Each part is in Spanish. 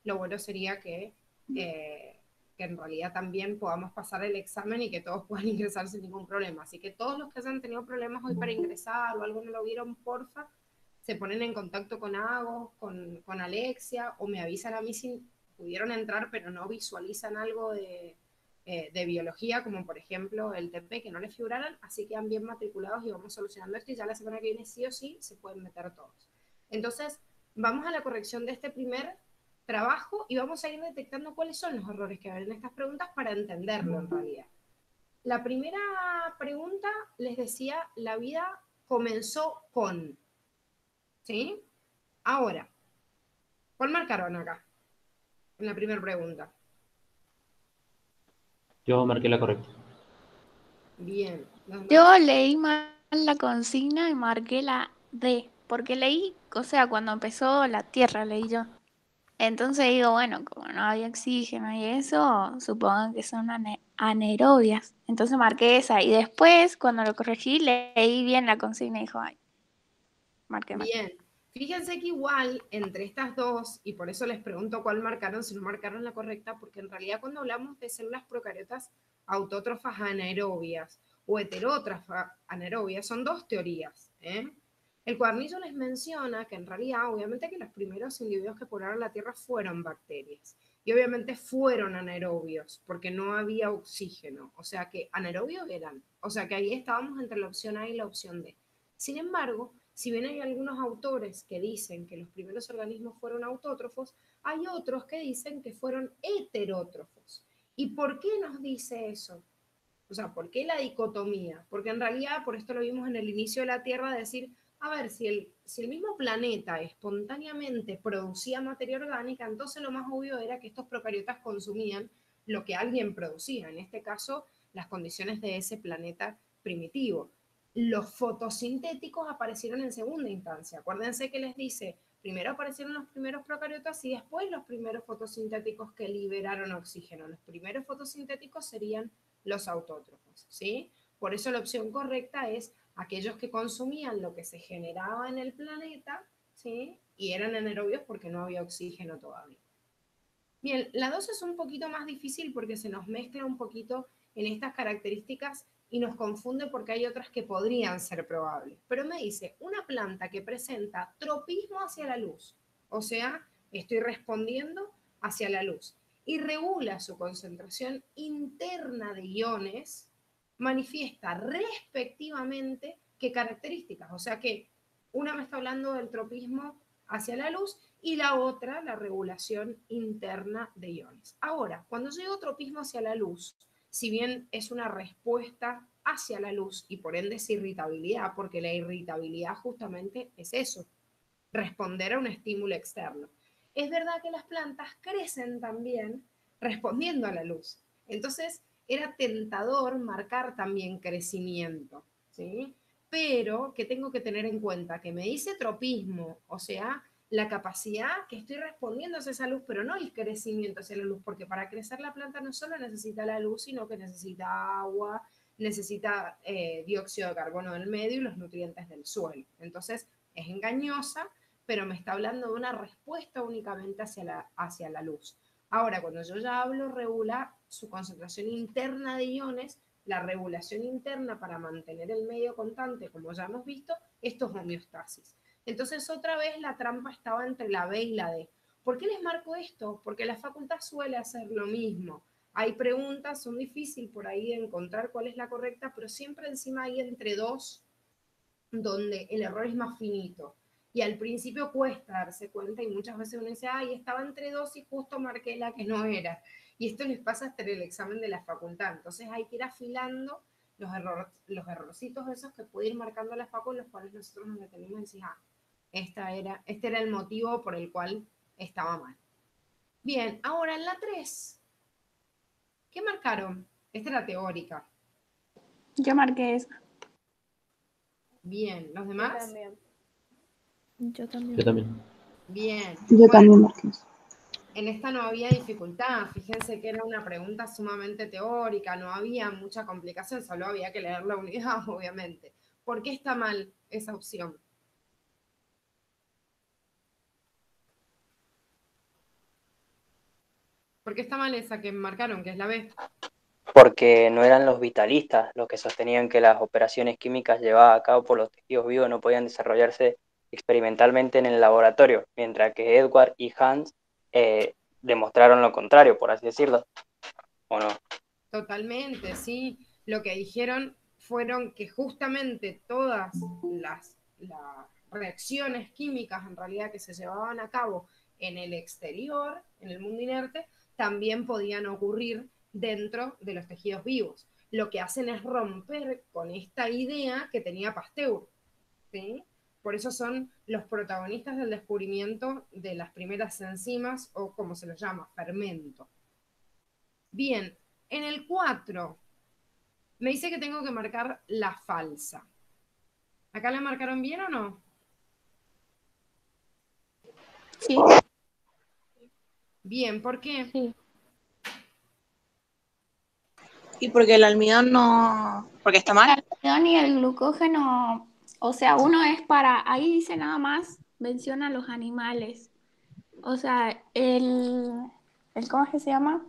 lo bueno sería que en realidad también podamos pasar el examen y que todos puedan ingresar sin ningún problema. Así que todos los que hayan tenido problemas hoy para ingresar o algo no lo vieron, porfa, se ponen en contacto con Agos, con Alexia, o me avisan a mí si pudieron entrar pero no visualizan algo de biología, como por ejemplo el TP, que no les figuraran, así quedan bien matriculados y vamos solucionando esto y ya la semana que viene sí o sí se pueden meter todos. Entonces, vamos a la corrección de este primer trabajo y vamos a ir detectando cuáles son los errores que hay en estas preguntas para entenderlo en realidad. La primera pregunta, les decía, la vida comenzó con, ¿sí? Ahora, ¿cuál marcaron acá? En la primera pregunta. Yo marqué la correcta. Bien, ¿los demás? Yo leí mal la consigna y marqué la D, porque leí, o sea, cuando empezó la Tierra leí yo. Entonces digo, bueno, como no había oxígeno y eso, supongo que son anaerobias. Entonces marqué esa y después, cuando lo corregí, leí bien la consigna y dijo, ay, marqué mal. Bien. Fíjense que igual entre estas dos, y por eso les pregunto cuál marcaron, si no marcaron la correcta, porque en realidad cuando hablamos de células procariotas autótrofas anaerobias o heterótrofas anaerobias, son dos teorías. El cuadernillo les menciona que en realidad, obviamente que los primeros individuos que poblaron la Tierra fueron bacterias. Y obviamente fueron anaerobios, porque no había oxígeno. O sea que anaerobios eran. O sea que ahí estábamos entre la opción A y la opción D. Sin embargo, si bien hay algunos autores que dicen que los primeros organismos fueron autótrofos, hay otros que dicen que fueron heterótrofos. ¿Y por qué nos dice eso? O sea, ¿por qué la dicotomía? Porque en realidad, por esto lo vimos en el inicio de la Tierra, decir, a ver, si el mismo planeta espontáneamente producía materia orgánica, entonces lo más obvio era que estos procariotas consumían lo que alguien producía, en este caso, las condiciones de ese planeta primitivo. Los fotosintéticos aparecieron en segunda instancia. Acuérdense que les dice, primero aparecieron los primeros procariotas y después los primeros fotosintéticos que liberaron oxígeno. Los primeros fotosintéticos serían los autótrofos, ¿sí? Por eso la opción correcta es aquellos que consumían lo que se generaba en el planeta, ¿sí? Y eran anaerobios porque no había oxígeno todavía. Bien, la 2 es un poquito más difícil porque se nos mezcla un poquito en estas características y nos confunde porque hay otras que podrían ser probables. Pero me dice, una planta que presenta tropismo hacia la luz, o sea, estoy respondiendo hacia la luz, y regula su concentración interna de iones, manifiesta respectivamente qué características. O sea que una me está hablando del tropismo hacia la luz y la otra, la regulación interna de iones. Ahora, cuando yo digo tropismo hacia la luz, si bien es una respuesta hacia la luz y por ende es irritabilidad, porque la irritabilidad justamente es eso, responder a un estímulo externo. Es verdad que las plantas crecen también respondiendo a la luz. Entonces, era tentador marcar también crecimiento, ¿sí? Pero que tengo que tener en cuenta que me dice tropismo, o sea, la capacidad que estoy respondiendo hacia esa luz, pero no el crecimiento hacia la luz, porque para crecer la planta no solo necesita la luz, sino que necesita agua, necesita dióxido de carbono del medio y los nutrientes del suelo. Entonces, es engañosa, pero me está hablando de una respuesta únicamente hacia la luz. Ahora, cuando yo ya hablo, regula su concentración interna de iones, la regulación interna para mantener el medio constante, como ya hemos visto, esto es homeostasis. Entonces, otra vez la trampa estaba entre la B y la D. ¿Por qué les marco esto? Porque la facultad suele hacer lo mismo. Hay preguntas, son difíciles por ahí de encontrar cuál es la correcta, pero siempre encima hay entre dos donde el error es más finito. Y al principio cuesta darse cuenta y muchas veces uno dice, ay, estaba entre dos y justo marqué la que no era. Y esto les pasa hasta en el examen de la facultad. Entonces hay que ir afilando los errorcitos esos que puede ir marcando la facu, los cuales nosotros nos detenemos y decimos, ah, este era el motivo por el cual estaba mal. Bien, ahora en la 3, ¿qué marcaron? Esta era teórica. Yo marqué esa. Bien, ¿los Yo demás? también. Yo también. Yo también. Bien, Yo bueno. también marqué eso. En esta no había dificultad, fíjense que era una pregunta sumamente teórica, no había mucha complicación, solo había que leer la unidad, obviamente. ¿Por qué está mal esa opción? ¿Por qué está mal esa que marcaron, que es la B? Porque no eran los vitalistas los que sostenían que las operaciones químicas llevadas a cabo por los tejidos vivos no podían desarrollarse experimentalmente en el laboratorio, mientras que Edward y Hans demostraron lo contrario, por así decirlo, ¿o no? Totalmente, sí. Lo que dijeron fueron que justamente todas las reacciones químicas en realidad que se llevaban a cabo en el exterior, en el mundo inerte, también podían ocurrir dentro de los tejidos vivos. Lo que hacen es romper con esta idea que tenía Pasteur, ¿sí? Por eso son los protagonistas del descubrimiento de las primeras enzimas o como se los llama, fermento. Bien, en el 4 me dice que tengo que marcar la falsa. ¿Acá la marcaron bien o no? Sí, Bien, ¿por qué? sí. Y porque el almidón no... porque está mal. El almidón y el glucógeno, o sea, uno es para, ahí dice nada más, menciona los animales. O sea, ¿cómo es que se llama?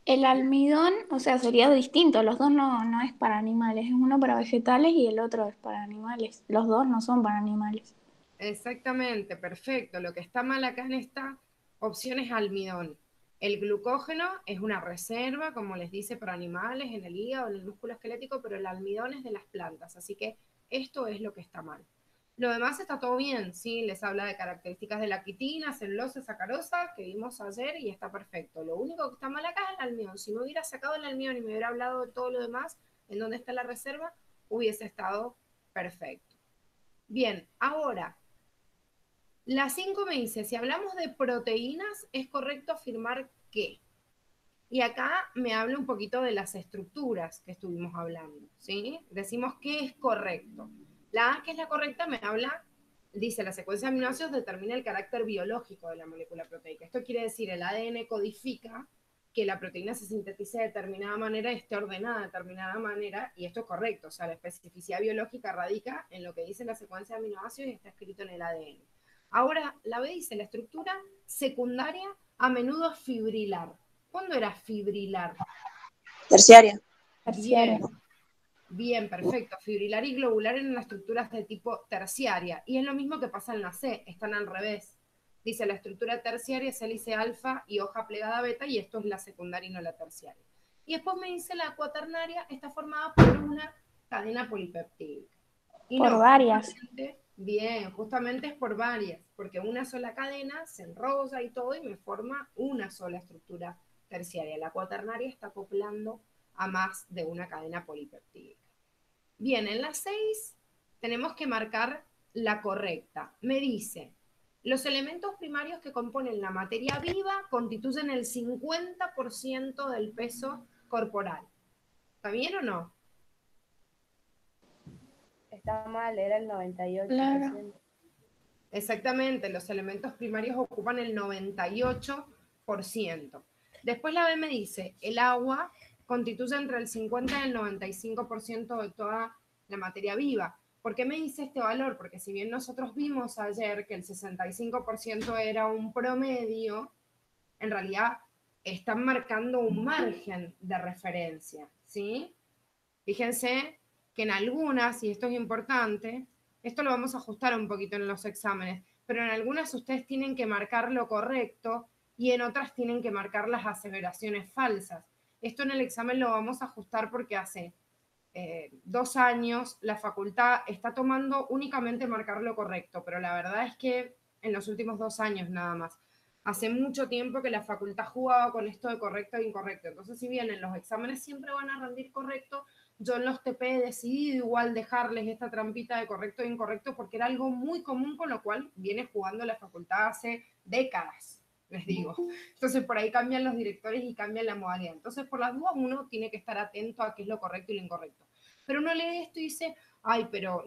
El almidón, o sea, sería distinto. Los dos no es para animales. Es uno para vegetales y el otro es para animales. Los dos no son para animales. Exactamente, perfecto. Lo que está mal acá en esta opción es almidón. El glucógeno es una reserva, como les dice, para animales, en el hígado, en el músculo esquelético, pero el almidón es de las plantas. Así que esto es lo que está mal. Lo demás está todo bien, ¿sí? Les habla de características de la quitina, celulosa, sacarosa, que vimos ayer y está perfecto. Lo único que está mal acá es el almidón. Si me hubiera sacado el almidón y me hubiera hablado de todo lo demás, en dónde está la reserva, hubiese estado perfecto. Bien, ahora, la 5 me dice, si hablamos de proteínas, es correcto afirmar que. Y acá me habla un poquito de las estructuras que estuvimos hablando, ¿sí? Decimos que es correcto. La A, que es la correcta, me habla, dice, la secuencia de aminoácidos determina el carácter biológico de la molécula proteica. Esto quiere decir, el ADN codifica que la proteína se sintetice de determinada manera, esté ordenada de determinada manera, y esto es correcto. O sea, la especificidad biológica radica en lo que dice la secuencia de aminoácidos y está escrito en el ADN. Ahora, la B dice, la estructura secundaria a menudo es fibrilar. ¿Cuándo era fibrilar? Terciaria. Bien, bien, perfecto. Fibrilar y globular en las estructuras de tipo terciaria. Y es lo mismo que pasa en la C, están al revés. Dice la estructura terciaria es hélice alfa y hoja plegada beta, y esto es la secundaria y no la terciaria. Y después me dice la cuaternaria está formada por una cadena polipeptídica. Y Por no, varias. bien, justamente es por varias, porque una sola cadena se enrolla y todo y me forma una sola estructura terciaria. La cuaternaria está acoplando a más de una cadena polipeptídica. Bien, en la 6 tenemos que marcar la correcta. Me dice, los elementos primarios que componen la materia viva constituyen el 50% del peso corporal. ¿Está bien o no? Está mal, era el 98%. Claro. Exactamente, los elementos primarios ocupan el 98%. Después la B me dice, el agua constituye entre el 50 y el 95% de toda la materia viva. ¿Por qué me dice este valor? Porque si bien nosotros vimos ayer que el 65% era un promedio, en realidad están marcando un margen de referencia, ¿sí? Fíjense que en algunas, y esto es importante, esto lo vamos a ajustar un poquito en los exámenes, pero en algunas ustedes tienen que marcar lo correcto y en otras tienen que marcar las aseveraciones falsas. Esto en el examen lo vamos a ajustar porque hace 2 años la facultad está tomando únicamente marcar lo correcto, pero la verdad es que en los últimos 2 años nada más. Hace mucho tiempo que la facultad jugaba con esto de correcto e incorrecto. Entonces, si bien en los exámenes siempre van a rendir correcto, yo en los TP he decidido igual dejarles esta trampita de correcto e incorrecto porque era algo muy común con lo cual viene jugando la facultad hace décadas, les digo. Entonces por ahí cambian los directores y cambian la modalidad. Entonces por las dudas uno tiene que estar atento a qué es lo correcto y lo incorrecto. Pero uno lee esto y dice, ay, pero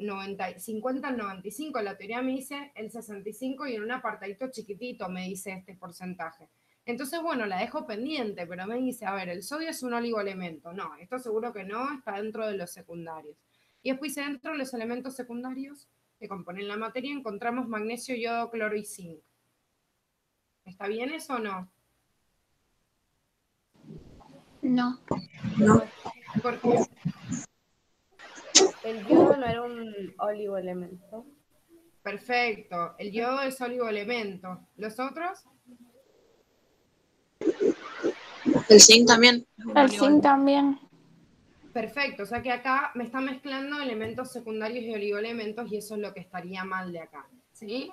50 al 95, la teoría me dice el 65 y en un apartadito chiquitito me dice este porcentaje. Entonces, bueno, la dejo pendiente, pero me dice, a ver, el sodio es un oligoelemento. No, esto seguro que no, está dentro de los secundarios. Y después dentro de los elementos secundarios que componen la materia encontramos magnesio, yodo, cloro y zinc. ¿Está bien eso o no? No. ¿no? ¿Por qué? El yodo no era un oligoelemento. Perfecto. El yodo es oligoelemento. ¿Los otros? El zinc también es un El zinc oligoelemento. también. Perfecto. O sea que acá me está mezclando elementos secundarios y oligoelementos y eso es lo que estaría mal de acá. ¿Sí?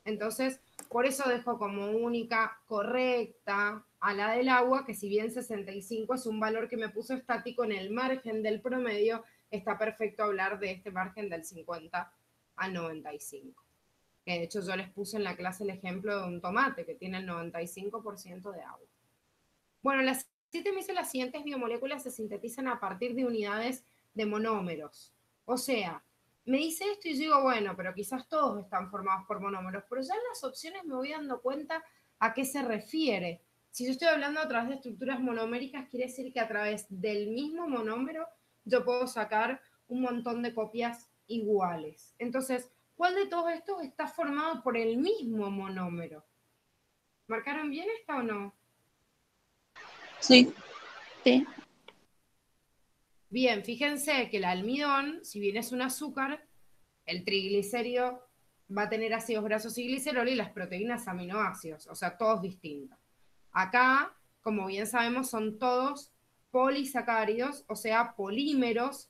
Entonces, por eso dejo como única correcta a la del agua, que si bien 65 es un valor que me puso estático en el margen del promedio, está perfecto hablar de este margen del 50 al 95. Que de hecho yo les puse en la clase el ejemplo de un tomate que tiene el 95% de agua. Bueno, las 7 me dice las siguientes biomoléculas se sintetizan a partir de unidades de monómeros. O sea, me dice esto y yo digo, bueno, pero quizás todos están formados por monómeros, pero ya en las opciones me voy dando cuenta a qué se refiere. Si yo estoy hablando a través de estructuras monoméricas, quiere decir que a través del mismo monómero yo puedo sacar un montón de copias iguales. Entonces, ¿cuál de todos estos está formado por el mismo monómero? ¿Marcaron bien esta o no? Sí, Sí. Bien, fíjense que el almidón, si bien es un azúcar, el triglicérido va a tener ácidos grasos y glicerol y las proteínas aminoácidos, o sea, todos distintos. Acá, como bien sabemos, son todos polisacáridos, o sea, polímeros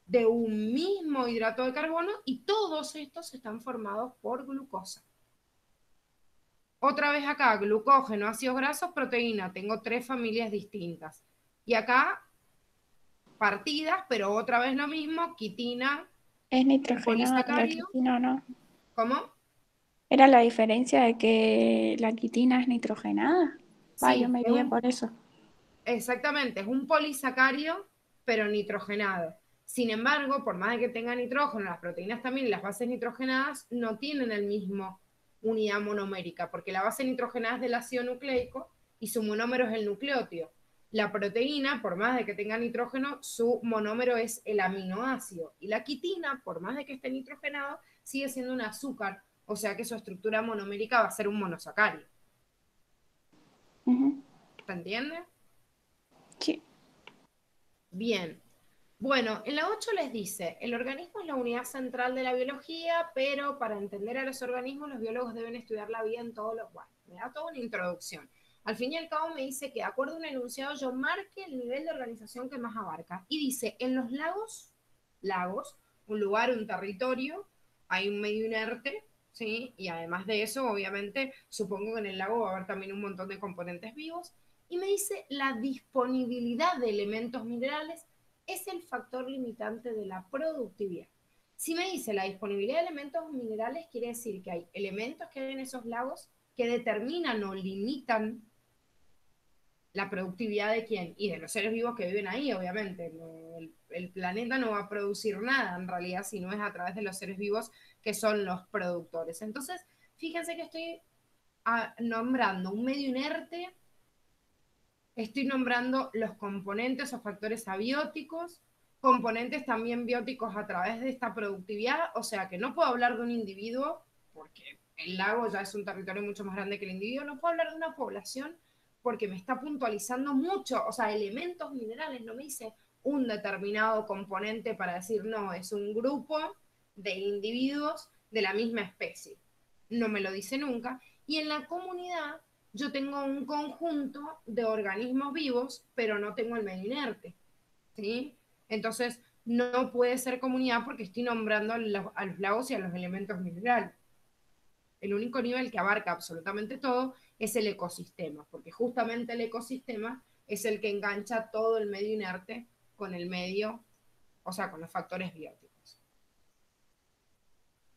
de un mismo hidrato de carbono y todos estos están formados por glucosa. Otra vez acá, glucógeno, ácidos grasos, proteína. Tengo 3 familias distintas. Y acá, partidas, pero otra vez lo mismo, quitina, Es nitrogenada la polisacárido. quitina, ¿no? ¿Cómo? ¿Era la diferencia de que la quitina es nitrogenada? Va, yo Sí, me guié por eso. exactamente, es un polisacárido, pero nitrogenado. Sin embargo, por más de que tenga nitrógeno, las proteínas también y las bases nitrogenadas no tienen el mismo unidad monomérica, porque la base nitrogenada es del ácido nucleico y su monómero es el nucleótido. La proteína, por más de que tenga nitrógeno, su monómero es el aminoácido. Y la quitina, por más de que esté nitrogenado, sigue siendo un azúcar, o sea que su estructura monomérica va a ser un monosacárido. Ujú. ¿Se entiende? Sí. Bien. Bueno, en la 8 les dice, el organismo es la unidad central de la biología, pero para entender a los organismos los biólogos deben estudiarla bien todos los... Bueno, me da toda una introducción. Al fin y al cabo me dice que de acuerdo a un enunciado yo marque el nivel de organización que más abarca. Y dice, en los lagos, un lugar, un territorio, hay un medio inerte, ¿sí? Y además de eso, obviamente, supongo que en el lago va a haber también un montón de componentes vivos. Y me dice la disponibilidad de elementos minerales es el factor limitante de la productividad. Si me dice la disponibilidad de elementos minerales, quiere decir que hay elementos que hay en esos lagos que determinan o limitan la productividad de quién y de los seres vivos que viven ahí, obviamente. No, el planeta no va a producir nada en realidad si no es a través de los seres vivos que son los productores. Entonces, fíjense que estoy nombrando un medio inerte, estoy nombrando los componentes o factores abióticos, componentes también bióticos a través de esta productividad, o sea que no puedo hablar de un individuo, porque el lago ya es un territorio mucho más grande que el individuo, no puedo hablar de una población porque me está puntualizando mucho, o sea, elementos minerales, no me dice un determinado componente para decir, no, es un grupo de individuos de la misma especie. No me lo dice nunca. Y en la comunidad yo tengo un conjunto de organismos vivos, pero no tengo el medio inerte, ¿sí? Entonces, no puede ser comunidad porque estoy nombrando a los lagos y a los elementos minerales. El único nivel que abarca absolutamente todo es el ecosistema, porque justamente el ecosistema es el que engancha todo el medio inerte con el medio, o sea, con los factores bióticos.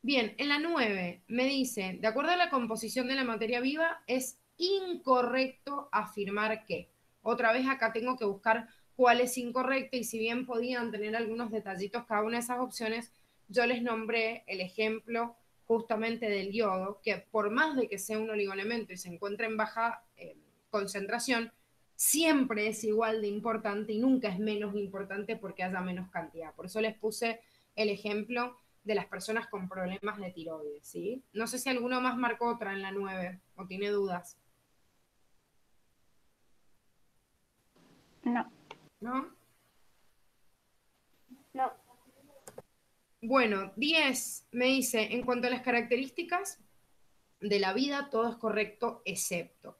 Bien, en la 9 me dice, de acuerdo a la composición de la materia viva, es incorrecto afirmar que. Otra vez acá tengo que buscar cuál es incorrecto y si bien podían tener algunos detallitos cada una de esas opciones, yo les nombré el ejemplo justamente del yodo, que por más de que sea un oligoelemento y se encuentre en baja concentración, siempre es igual de importante y nunca es menos importante porque haya menos cantidad. Por eso les puse el ejemplo de las personas con problemas de tiroides, ¿sí? No sé si alguno más marcó otra en la 9 o tiene dudas. No. ¿No? No. Bueno, 10 me dice, en cuanto a las características de la vida, todo es correcto, excepto.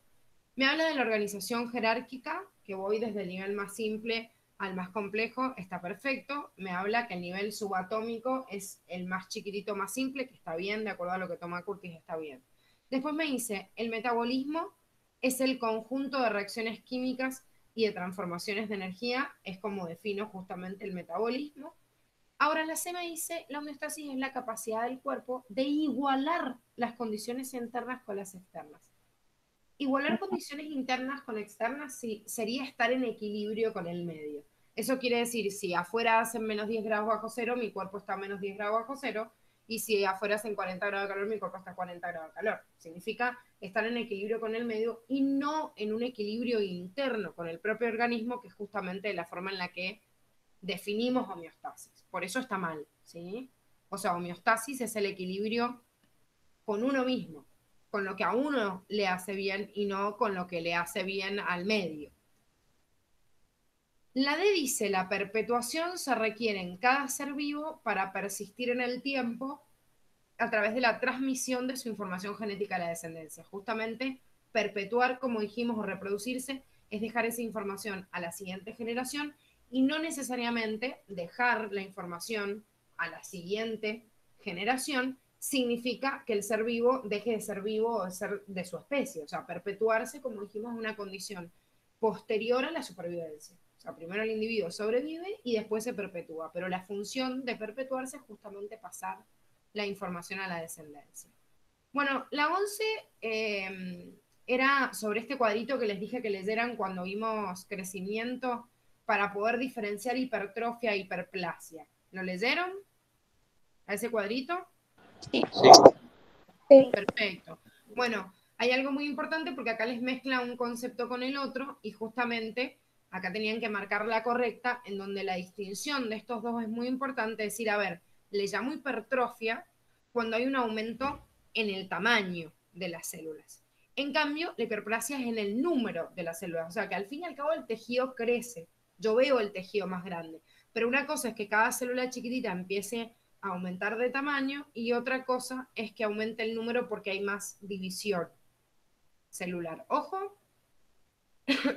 Me habla de la organización jerárquica, que voy desde el nivel más simple al más complejo, está perfecto. Me habla que el nivel subatómico es el más chiquitito, más simple, que está bien, de acuerdo a lo que toma Curtis, está bien. Después me dice, el metabolismo es el conjunto de reacciones químicas y de transformaciones de energía, es como defino justamente el metabolismo. Ahora la C me dice, la homeostasis es la capacidad del cuerpo de igualar las condiciones internas con las externas. Igualar condiciones internas con externas sí, sería estar en equilibrio con el medio. Eso quiere decir, si afuera hacen menos 10 grados bajo cero, mi cuerpo está a menos 10 grados bajo cero, y si afuera hacen 40 grados de calor, mi cuerpo está a 40 grados de calor. Significa estar en equilibrio con el medio y no en un equilibrio interno con el propio organismo, que es justamente la forma en la que definimos homeostasis. Por eso está mal, ¿sí? O sea, homeostasis es el equilibrio con uno mismo, con lo que a uno le hace bien y no con lo que le hace bien al medio. La D dice, la perpetuación se requiere en cada ser vivo para persistir en el tiempo a través de la transmisión de su información genética a la descendencia. Justamente, perpetuar, como dijimos, o reproducirse, es dejar esa información a la siguiente generación y no necesariamente dejar la información a la siguiente generación significa que el ser vivo deje de ser vivo o de ser de su especie. O sea, perpetuarse, como dijimos, es una condición posterior a la supervivencia. O sea, primero el individuo sobrevive y después se perpetúa, pero la función de perpetuarse es justamente pasar la información a la descendencia. Bueno, la 11 era sobre este cuadrito que les dije que leyeran cuando vimos crecimiento para poder diferenciar hipertrofia e hiperplasia. ¿Lo leyeron? ¿A ese cuadrito? Sí. Sí. Perfecto. Bueno, hay algo muy importante porque acá les mezcla un concepto con el otro y justamente acá tenían que marcar la correcta, en donde la distinción de estos dos es muy importante, decir, a ver, le llamo hipertrofia cuando hay un aumento en el tamaño de las células. En cambio, la hiperplasia es en el número de las células, o sea que al fin y al cabo el tejido crece, yo veo el tejido más grande, pero una cosa es que cada célula chiquitita empiece a aumentar de tamaño y otra cosa es que aumente el número porque hay más división celular. Ojo,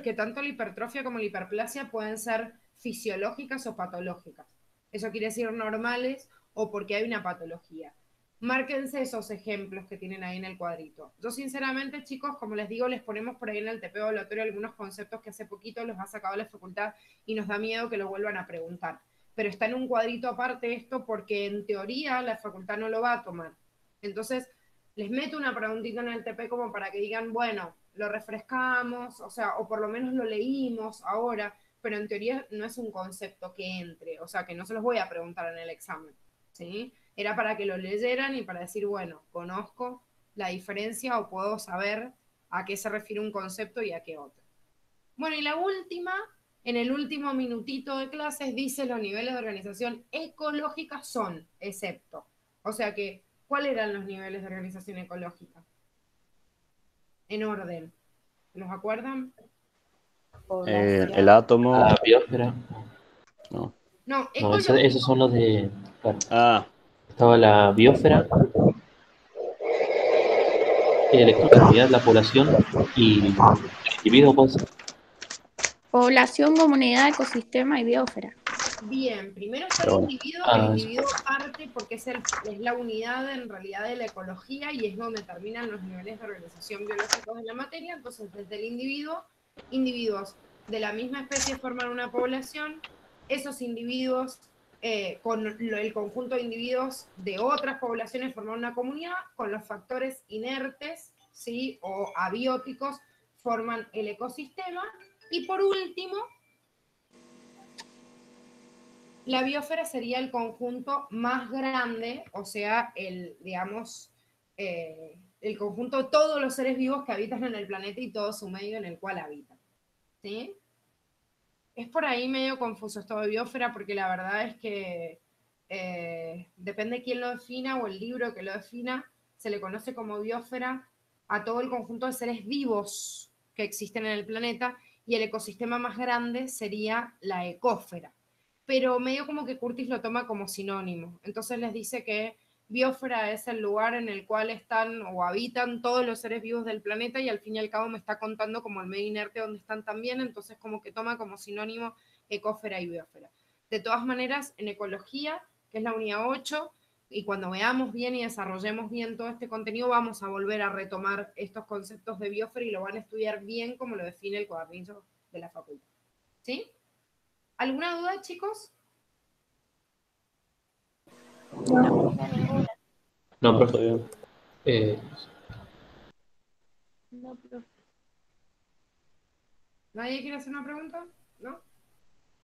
que tanto la hipertrofia como la hiperplasia pueden ser fisiológicas o patológicas. Eso quiere decir normales o porque hay una patología. Márquense esos ejemplos que tienen ahí en el cuadrito. Yo sinceramente, chicos, como les digo, les ponemos por ahí en el TP evaluatorio algunos conceptos que hace poquito los ha sacado la facultad y nos da miedo que lo vuelvan a preguntar. Pero está en un cuadrito aparte esto porque en teoría la facultad no lo va a tomar. Entonces, les meto una preguntita en el TP como para que digan, bueno, lo refrescamos, o sea, o por lo menos lo leímos ahora, pero en teoría no es un concepto que entre, o sea, que no se los voy a preguntar en el examen, ¿sí? Era para que lo leyeran y para decir, bueno, conozco la diferencia o puedo saber a qué se refiere un concepto y a qué otro. Bueno, y la última, en el último minutito de clases, dice los niveles de organización ecológica son, excepto. O sea que, ¿cuáles eran los niveles de organización ecológica? En orden. ¿Los acuerdan? Población. El átomo. La biosfera. No. No, No, esos son los de. Claro, Ah, estaba la biosfera, el ecosistema, la población y el individuo, pues. Población, comunidad, ecosistema y biosfera. Bien, primero está pero el bueno. individuo, que el Ah, individuo parte porque es la unidad en realidad de la ecología y es donde terminan los niveles de organización biológicos de la materia. Entonces, desde el individuo, individuos de la misma especie forman una población, esos individuos con el conjunto de individuos de otras poblaciones forman una comunidad, con los factores inertes, ¿sí? O abióticos forman el ecosistema. Y por último, la biosfera sería el conjunto más grande, o sea, digamos, el conjunto de todos los seres vivos que habitan en el planeta y todo su medio en el cual habitan. ¿Sí? Es por ahí medio confuso esto de biosfera, porque la verdad es que depende quién lo defina o el libro que lo defina, se le conoce como biosfera a todo el conjunto de seres vivos que existen en el planeta y el ecosistema más grande sería la ecósfera. Pero medio como que Curtis lo toma como sinónimo. Entonces les dice que biosfera es el lugar en el cual están o habitan todos los seres vivos del planeta y al fin y al cabo me está contando como el medio inerte donde están también, entonces como que toma como sinónimo ecósfera y biosfera. De todas maneras, en ecología, que es la unidad 8, y cuando veamos bien y desarrollemos bien todo este contenido, vamos a volver a retomar estos conceptos de biosfera y lo van a estudiar bien como lo define el cuadernillo de la facultad. ¿Sí? ¿Alguna duda, chicos? No. No, Está profe. bien. No, profe. ¿Nadie quiere hacer una pregunta? ¿No?